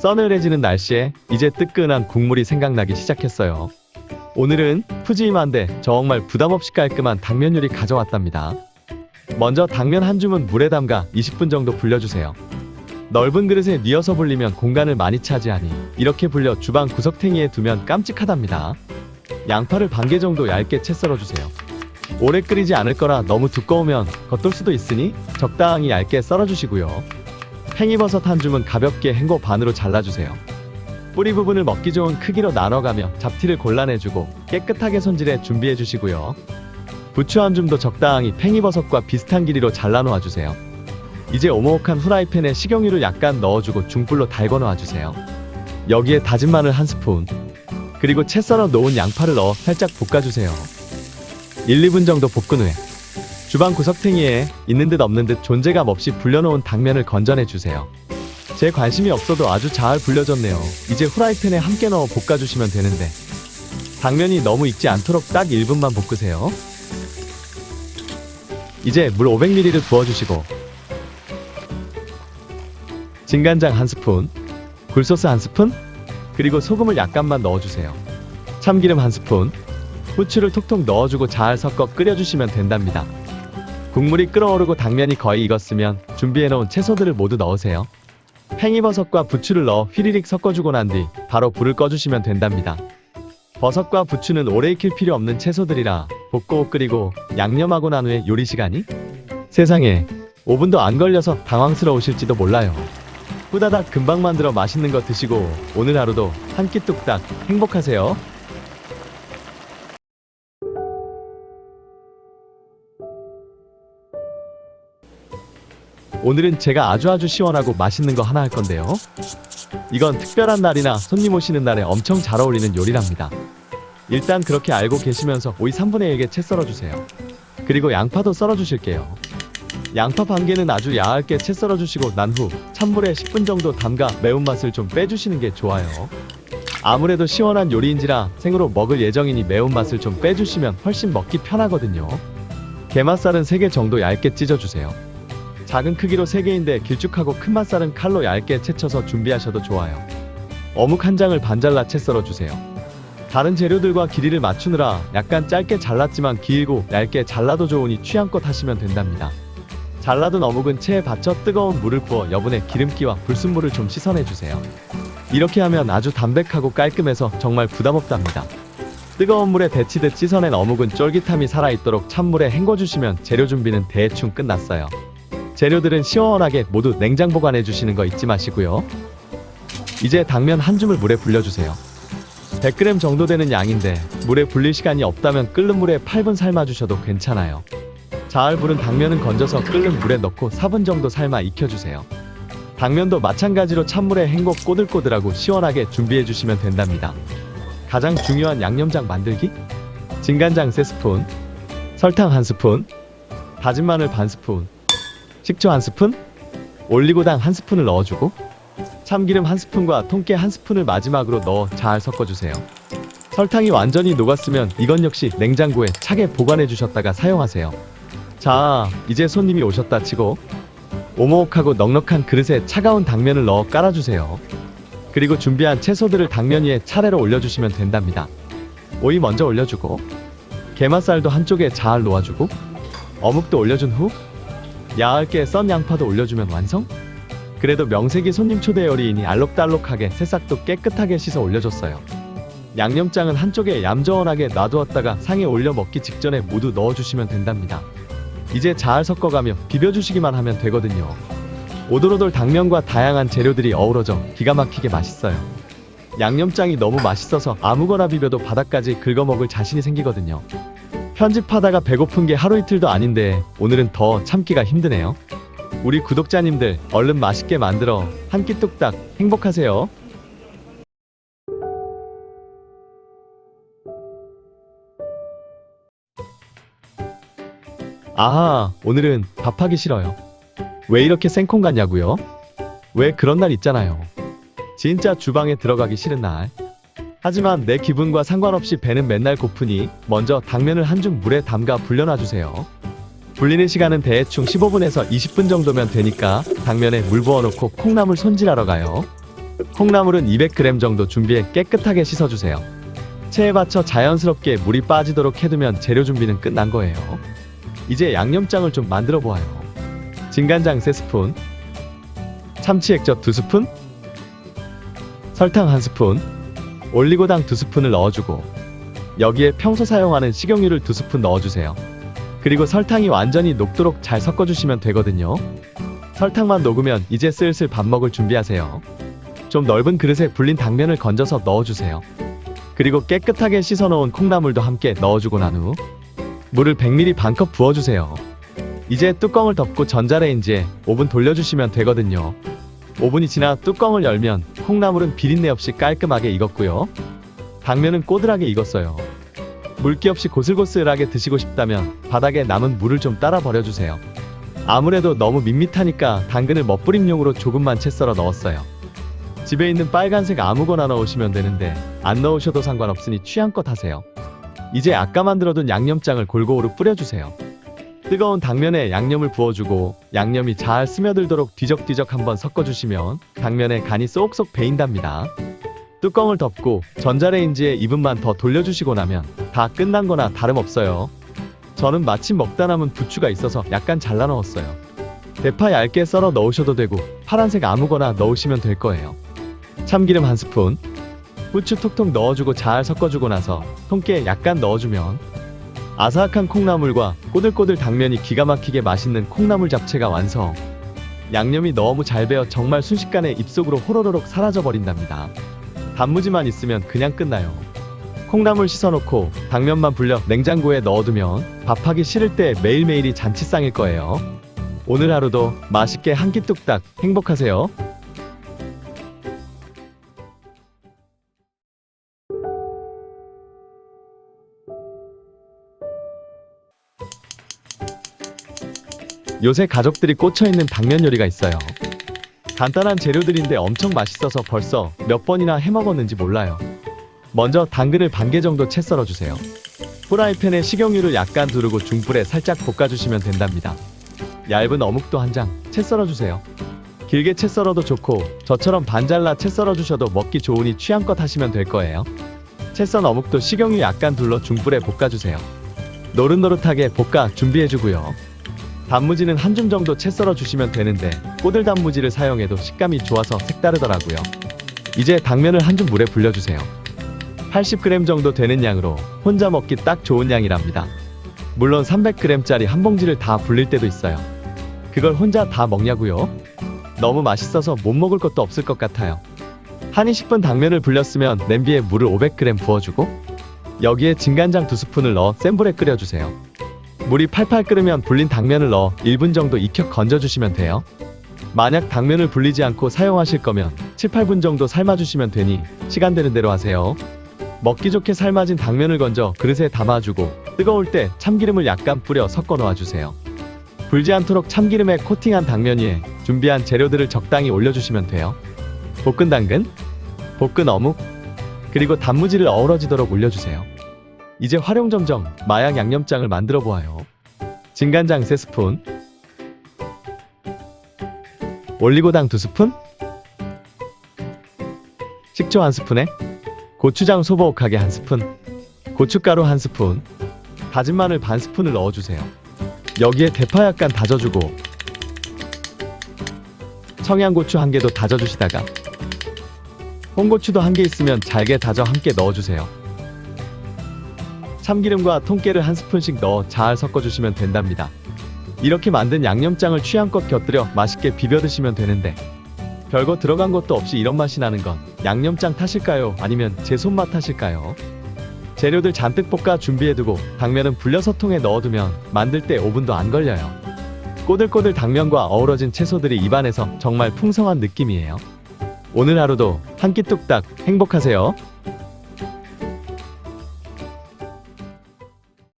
서늘해지는 날씨에 이제 뜨끈한 국물이 생각나기 시작했어요. 오늘은 푸짐한데 정말 부담없이 깔끔한 당면 요리 가져왔답니다. 먼저 당면 한 줌은 물에 담가 20분 정도 불려주세요. 넓은 그릇에 뉘어서 불리면 공간을 많이 차지하니 이렇게 불려 주방 구석탱이에 두면 깜찍하답니다. 양파를 반 개 정도 얇게 채 썰어주세요. 오래 끓이지 않을 거라 너무 두꺼우면 겉돌 수도 있으니 적당히 얇게 썰어주시고요. 팽이버섯 한 줌은 가볍게 헹궈 반으로 잘라주세요. 뿌리 부분을 먹기 좋은 크기로 나눠가며 잡티를 골라내주고 깨끗하게 손질해 준비해주시고요. 부추 한 줌도 적당히 팽이버섯과 비슷한 길이로 잘라 놓아주세요. 이제 오목한 후라이팬에 식용유를 약간 넣어주고 중불로 달궈 놓아주세요. 여기에 다진 마늘 한 스푼, 그리고 채 썰어 놓은 양파를 넣어 살짝 볶아주세요. 1, 2분 정도 볶은 후에 주방 구석탱이에 있는 듯 없는 듯 존재감 없이 불려놓은 당면을 건져내주세요. 제 관심이 없어도 아주 잘 불려졌네요. 이제 후라이팬에 함께 넣어 볶아주시면 되는데 당면이 너무 익지 않도록 딱 1분만 볶으세요. 이제 물 500ml를 부어주시고 진간장 한 스푼, 굴소스 한 스푼, 그리고 소금을 약간만 넣어주세요. 참기름 한 스푼, 후추를 톡톡 넣어주고 잘 섞어 끓여주시면 된답니다. 국물이 끓어오르고 당면이 거의 익었으면 준비해놓은 채소들을 모두 넣으세요. 팽이버섯과 부추를 넣어 휘리릭 섞어주고 난 뒤 바로 불을 꺼주시면 된답니다. 버섯과 부추는 오래 익힐 필요 없는 채소들이라 볶고 끓이고 양념하고 난 후에 요리 시간이? 세상에 5분도 안 걸려서 당황스러우실지도 몰라요. 후다닥 금방 만들어 맛있는 거 드시고 오늘 하루도 한 끼 뚝딱 행복하세요. 오늘은 제가 아주 시원하고 맛있는 거 하나 할 건데요. 이건 특별한 날이나 손님 오시는 날에 엄청 잘 어울리는 요리랍니다. 일단 그렇게 알고 계시면서 오이 3분의 1개 채 썰어주세요. 그리고 양파도 썰어주실게요. 양파 반 개는 아주 얇게 채 썰어주시고 난 후 찬물에 10분 정도 담가 매운맛을 좀 빼주시는 게 좋아요. 아무래도 시원한 요리인지라 생으로 먹을 예정이니 매운맛을 좀 빼주시면 훨씬 먹기 편하거든요. 게맛살은 3개 정도 얇게 찢어주세요. 작은 크기로 3개인데 길쭉하고 큰 맛살은 칼로 얇게 채쳐서 준비하셔도 좋아요. 어묵 한 장을 반 잘라 채 썰어주세요. 다른 재료들과 길이를 맞추느라 약간 짧게 잘랐지만 길고 얇게 잘라도 좋으니 취향껏 하시면 된답니다. 잘라둔 어묵은 체에 받쳐 뜨거운 물을 부어 여분의 기름기와 불순물을 좀 씻어내주세요. 이렇게 하면 아주 담백하고 깔끔해서 정말 부담없답니다. 뜨거운 물에 데치듯 씻어낸 어묵은 쫄깃함이 살아있도록 찬물에 헹궈주시면 재료 준비는 대충 끝났어요. 재료들은 시원하게 모두 냉장 보관해주시는 거 잊지 마시고요. 이제 당면 한 줌을 물에 불려주세요. 100g 정도 되는 양인데 물에 불릴 시간이 없다면 끓는 물에 8분 삶아주셔도 괜찮아요. 잘 부른 당면은 건져서 끓는 물에 넣고 4분 정도 삶아 익혀주세요. 당면도 마찬가지로 찬물에 헹궈 꼬들꼬들하고 시원하게 준비해주시면 된답니다. 가장 중요한 양념장 만들기? 진간장 3스푼, 설탕 1스푼, 다진 마늘 반 스푼, 식초 1스푼, 올리고당 1스푼을 넣어주고 참기름 1스푼과 통깨 1스푼을 마지막으로 넣어 잘 섞어주세요. 설탕이 완전히 녹았으면 이건 역시 냉장고에 차게 보관해주셨다가 사용하세요. 자, 이제 손님이 오셨다 치고 오목하고 넉넉한 그릇에 차가운 당면을 넣어 깔아주세요. 그리고 준비한 채소들을 당면 위에 차례로 올려주시면 된답니다. 오이 먼저 올려주고 게맛살도 한쪽에 잘 놓아주고 어묵도 올려준 후 얇게 썬 양파도 올려주면 완성? 그래도 명색이 손님 초대 요리이니 알록달록하게 새싹도 깨끗하게 씻어 올려줬어요. 양념장은 한쪽에 얌전하게 놔두었다가 상에 올려 먹기 직전에 모두 넣어주시면 된답니다. 이제 잘 섞어가며 비벼주시기만 하면 되거든요. 오돌오돌 당면과 다양한 재료들이 어우러져 기가 막히게 맛있어요. 양념장이 너무 맛있어서 아무거나 비벼도 바닥까지 긁어먹을 자신이 생기거든요. 편집하다가 배고픈 게 하루 이틀도 아닌데 오늘은 더 참기가 힘드네요. 우리 구독자님들 얼른 맛있게 만들어 한 끼 뚝딱 행복하세요. 아하, 오늘은 밥하기 싫어요. 왜 이렇게 생콩 같냐고요? 왜 그런 날 있잖아요. 진짜 주방에 들어가기 싫은 날. 하지만 내 기분과 상관없이 배는 맨날 고프니 먼저 당면을 한 줌 물에 담가 불려놔주세요. 불리는 시간은 대충 15분에서 20분 정도면 되니까 당면에 물 부어놓고 콩나물 손질하러 가요. 콩나물은 200g 정도 준비해 깨끗하게 씻어주세요. 체에 받쳐 자연스럽게 물이 빠지도록 해두면 재료 준비는 끝난 거예요. 이제 양념장을 좀 만들어 보아요. 진간장 3스푼, 참치 액젓 2스푼, 설탕 1스푼, 올리고당 2스푼을 넣어주고 여기에 평소 사용하는 식용유를 2스푼 넣어주세요. 그리고 설탕이 완전히 녹도록 잘 섞어주시면 되거든요. 설탕만 녹으면 이제 슬슬 밥 먹을 준비하세요. 좀 넓은 그릇에 불린 당면을 건져서 넣어주세요. 그리고 깨끗하게 씻어놓은 콩나물도 함께 넣어주고 난 후 물을 100ml 반컵 부어주세요. 이제 뚜껑을 덮고 전자레인지에 5분 돌려주시면 되거든요. 5분이 지나 뚜껑을 열면 콩나물은 비린내 없이 깔끔하게 익었고요. 당면은 꼬들하게 익었어요. 물기 없이 고슬고슬하게 드시고 싶다면 바닥에 남은 물을 좀 따라 버려주세요. 아무래도 너무 밋밋하니까 당근을 멋부림용으로 조금만 채 썰어 넣었어요. 집에 있는 빨간색 아무거나 넣으시면 되는데 안 넣으셔도 상관없으니 취향껏 하세요. 이제 아까 만들어둔 양념장을 골고루 뿌려주세요. 뜨거운 당면에 양념을 부어주고 양념이 잘 스며들도록 뒤적뒤적 한번 섞어주시면 당면에 간이 쏙쏙 배인답니다. 뚜껑을 덮고 전자레인지에 2분만 더 돌려주시고 나면 다 끝난 거나 다름없어요. 저는 마침 먹다 남은 부추가 있어서 약간 잘라 넣었어요. 대파 얇게 썰어 넣으셔도 되고 파란색 아무거나 넣으시면 될 거예요. 참기름 1스푼, 후추 톡톡 넣어주고 잘 섞어주고 나서 통깨 약간 넣어주면 아삭한 콩나물과 꼬들꼬들 당면이 기가 막히게 맛있는 콩나물 잡채가 완성. 양념이 너무 잘 배어 정말 순식간에 입속으로 호로로록 사라져 버린답니다. 단무지만 있으면 그냥 끝나요. 콩나물 씻어놓고 당면만 불려 냉장고에 넣어두면 밥하기 싫을 때 매일매일이 잔치상일 거예요. 오늘 하루도 맛있게 한 끼 뚝딱 행복하세요. 요새 가족들이 꽂혀있는 당면 요리가 있어요. 간단한 재료들인데 엄청 맛있어서 벌써 몇 번이나 해먹었는지 몰라요. 먼저 당근을 반 개 정도 채 썰어주세요. 프라이팬에 식용유를 약간 두르고 중불에 살짝 볶아주시면 된답니다. 얇은 어묵도 한 장 채 썰어주세요. 길게 채 썰어도 좋고 저처럼 반 잘라 채 썰어주셔도 먹기 좋으니 취향껏 하시면 될 거예요. 채 썬 어묵도 식용유 약간 둘러 중불에 볶아주세요. 노릇노릇하게 볶아 준비해주고요. 단무지는 한 줌 정도 채 썰어 주시면 되는데 꼬들 단무지를 사용해도 식감이 좋아서 색다르더라고요. 이제 당면을 한 줌 물에 불려주세요. 80g 정도 되는 양으로 혼자 먹기 딱 좋은 양이랍니다. 물론 300g짜리 한 봉지를 다 불릴 때도 있어요. 그걸 혼자 다 먹냐고요? 너무 맛있어서 못 먹을 것도 없을 것 같아요. 한 20분 당면을 불렸으면 냄비에 물을 500g 부어주고 여기에 진간장 2스푼을 넣어 센 불에 끓여주세요. 물이 팔팔 끓으면 불린 당면을 넣어 1분 정도 익혀 건져주시면 돼요. 만약 당면을 불리지 않고 사용하실 거면 7, 8분 정도 삶아주시면 되니 시간 되는 대로 하세요. 먹기 좋게 삶아진 당면을 건져 그릇에 담아주고 뜨거울 때 참기름을 약간 뿌려 섞어 놓아주세요. 불지 않도록 참기름에 코팅한 당면 위에 준비한 재료들을 적당히 올려주시면 돼요. 볶은 당근, 볶은 어묵, 그리고 단무지를 어우러지도록 올려주세요. 이제 활용점정 마약 양념장을 만들어 보아요. 진간장 3스푼, 올리고당 2스푼, 식초 1스푼에 고추장 소복하게 1스푼, 고춧가루 1스푼, 다진 마늘 반 스푼을 넣어주세요. 여기에 대파 약간 다져주고 청양고추 1개도 다져주시다가 홍고추도 1개 있으면 잘게 다져 함께 넣어주세요. 참기름과 통깨를 1스푼씩 넣어 잘 섞어주시면 된답니다. 이렇게 만든 양념장을 취향껏 곁들여 맛있게 비벼 드시면 되는데 별거 들어간 것도 없이 이런 맛이 나는 건 양념장 탓일까요? 아니면 제 손맛 탓일까요? 재료들 잔뜩 볶아 준비해두고 당면은 불려서 통에 넣어두면 만들 때 5분도 안 걸려요. 꼬들꼬들 당면과 어우러진 채소들이 입안에서 정말 풍성한 느낌이에요. 오늘 하루도 한 끼 뚝딱 행복하세요.